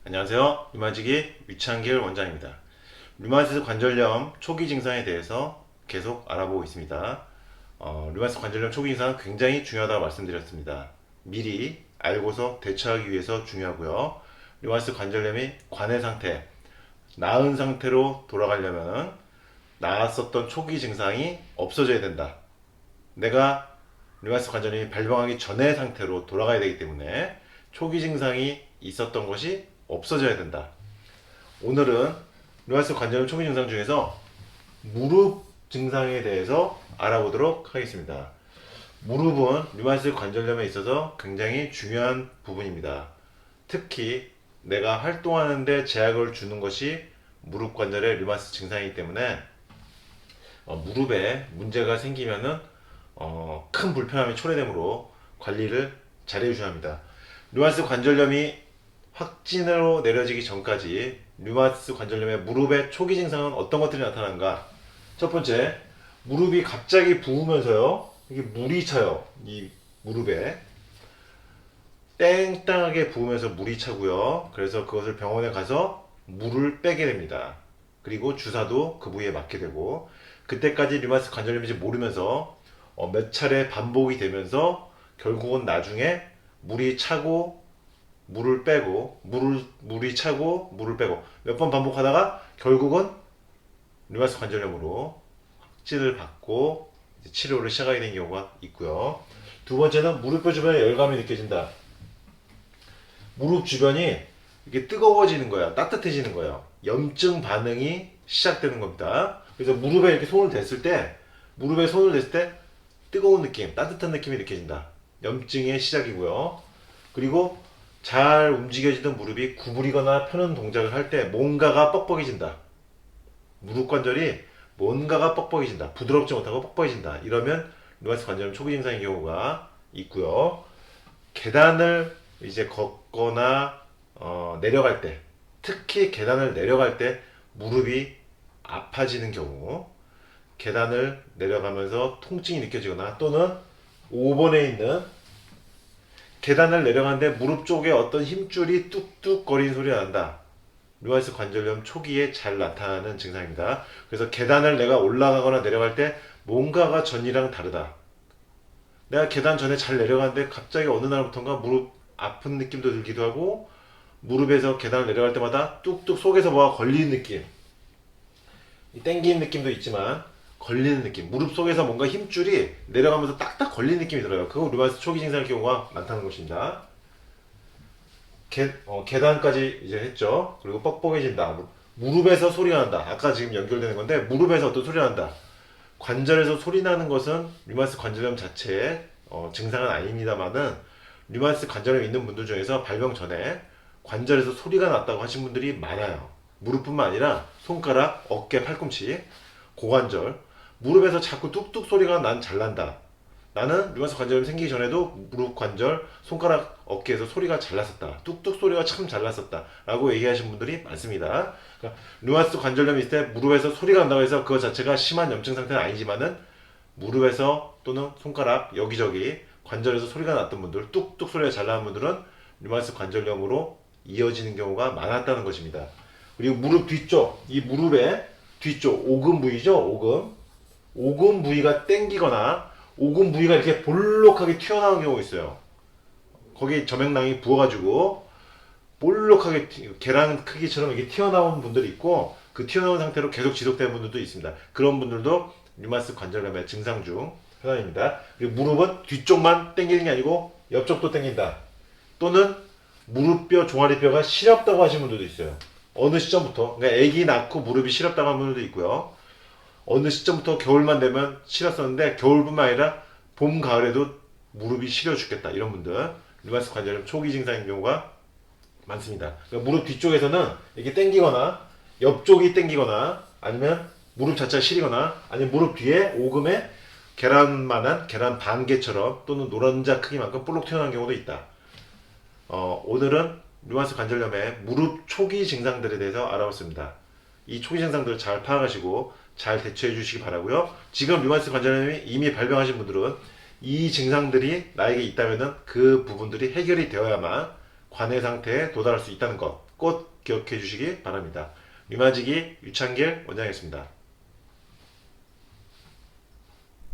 안녕하세요. 류마지기 위창길 원장입니다. 류마티스 관절염 초기 증상에 대해서 계속 알아보고 있습니다. 류마티스 관절염 초기 증상은 굉장히 중요하다고 말씀드렸습니다. 미리 알고서 대처하기 위해서 중요하고요. 류마티스 관절염이 관해 상태, 나은 상태로 돌아가려면 나았었던 초기 증상이 없어져야 된다. 내가 류마티스 관절염이 발병하기 전의 상태로 돌아가야 되기 때문에 초기 증상이 있었던 것이 없어져야 된다. 오늘은 류마티스 관절염 초기 증상 중에서 무릎 증상에 대해서 알아보도록 하겠습니다. 무릎은 류마티스 관절염에 있어서 굉장히 중요한 부분입니다. 특히 내가 활동하는데 제약을 주는 것이 무릎 관절의 류마티스 증상이기 때문에 무릎에 문제가 생기면은 큰 불편함이 초래되므로 관리를 잘 해주셔야 합니다. 류마티스 관절염이 확진으로 내려지기 전까지 류마티스 관절염의 무릎의 초기 증상은 어떤 것들이 나타나는가? 첫 번째, 무릎이 갑자기 부으면서요, 이게 물이 차요. 이 무릎에 땡땅하게 부으면서 물이 차고요. 그래서 그것을 병원에 가서 물을 빼게 됩니다. 그리고 주사도 그 부위에 맞게 되고, 그때까지 류마티스 관절염인지 모르면서 몇 차례 반복이 되면서 결국은 나중에 물이 차고 물을 빼고 물이 차고 물을 빼고 몇 번 반복하다가 결국은 류마티스 관절염으로 확진을 받고 치료를 시작하게 된 경우가 있고요. 두 번째는 무릎뼈 주변에 열감이 느껴진다. 무릎 주변이 이게 뜨거워지는 거야. 따뜻해지는 거예요. 염증 반응이 시작되는 겁니다. 그래서 무릎에 이렇게 손을 댔을 때 무릎에 손을 댔을 때 뜨거운 느낌, 따뜻한 느낌이 느껴진다. 염증의 시작이고요. 그리고 잘 움직여지던 무릎이 구부리거나 펴는 동작을 할 때 뭔가가 뻑뻑해진다. 무릎 관절이 뭔가가 뻑뻑해진다. 부드럽지 못하고 뻑뻑해진다. 이러면 류마티스 관절염 초기 증상의 경우가 있고요. 계단을 이제 걷거나 내려갈 때, 특히 계단을 내려갈 때 무릎이 아파지는 경우, 계단을 내려가면서 통증이 느껴지거나 또는 5번에 있는 계단을 내려가는데 무릎 쪽에 어떤 힘줄이 뚝뚝 거리는 소리가 난다. 류마티스 관절염 초기에 잘 나타나는 증상입니다. 그래서 계단을 내가 올라가거나 내려갈 때 뭔가가 전이랑 다르다. 내가 계단 전에 잘 내려가는데 갑자기 어느 날부터인가 무릎 아픈 느낌도 들기도 하고 무릎에서 계단을 내려갈 때마다 뚝뚝 속에서 뭐가 걸리는 느낌, 땡기는 느낌도 있지만 걸리는 느낌, 무릎 속에서 뭔가 힘줄이 내려가면서 딱딱 걸리는 느낌이 들어요. 그거 류마티스 초기 증상의 경우가 많다는 것입니다. 계단까지 이제 했죠. 그리고 뻑뻑해진다. 무릎에서 소리가 난다. 아까 지금 연결되는 건데 무릎에서 어떤 소리가 난다. 관절에서 소리 나는 것은 류마티스 관절염 자체의 증상은 아닙니다만은 류마티스 관절염 있는 분들 중에서 발병 전에 관절에서 소리가 났다고 하신 분들이 많아요. 무릎뿐만 아니라 손가락, 어깨, 팔꿈치, 고관절, 무릎에서 자꾸 뚝뚝 소리가 난 잘 난다. 나는 류마티스 관절염 생기기 전에도 무릎 관절, 손가락, 어깨에서 소리가 잘 났었다. 뚝뚝 소리가 참 잘 났었다. 라고 얘기하시는 분들이 많습니다. 그러니까 류마티스 관절염이 있을 때 무릎에서 소리가 난다고 해서 그것 자체가 심한 염증 상태는 아니지만은 무릎에서 또는 손가락, 여기저기 관절에서 소리가 났던 분들, 뚝뚝 소리가 잘 나는 분들은 류마티스 관절염으로 이어지는 경우가 많았다는 것입니다. 그리고 무릎 뒤쪽, 이 무릎의 뒤쪽, 오금 부위죠, 오금. 오금 부위가 땡기거나 오금 부위가 이렇게 볼록하게 튀어나오는 경우가 있어요. 거기 점액낭이 부어가지고 볼록하게 계란 크기처럼 이렇게 튀어나온 분들이 있고 그 튀어나온 상태로 계속 지속되는 분들도 있습니다. 그런 분들도 류마티스 관절염의 증상 중 하나입니다. 그리고 무릎은 뒤쪽만 땡기는 게 아니고 옆쪽도 땡긴다. 또는 무릎뼈, 종아리뼈가 시렵다고 하시는 분들도 있어요. 어느 시점부터, 그러니까 아기 낳고 무릎이 시렵다고 하는 분들도 있고요. 어느 시점부터 겨울만 되면 시렸었는데 겨울뿐만 아니라 봄, 가을에도 무릎이 시려 죽겠다. 이런 분들 류마티스 관절염 초기 증상인 경우가 많습니다. 그러니까 무릎 뒤쪽에서는 이렇게 땡기거나 옆쪽이 땡기거나 아니면 무릎 자체가 시리거나 아니면 무릎 뒤에 오금에 계란만한 계란 반 개처럼 또는 노른자 크기만큼 볼록 튀어나온 경우도 있다. 오늘은 류마티스 관절염의 무릎 초기 증상들에 대해서 알아봤습니다. 이 초기 증상들을 잘 파악하시고 잘 대처해 주시기 바라고요. 지금 류마티스 관절염이 이미 발병하신 분들은 이 증상들이 나에게 있다면은 그 부분들이 해결이 되어야만 관해 상태에 도달할 수 있다는 것. 꼭 기억해 주시기 바랍니다. 류마지기 유창길 원장이었습니다.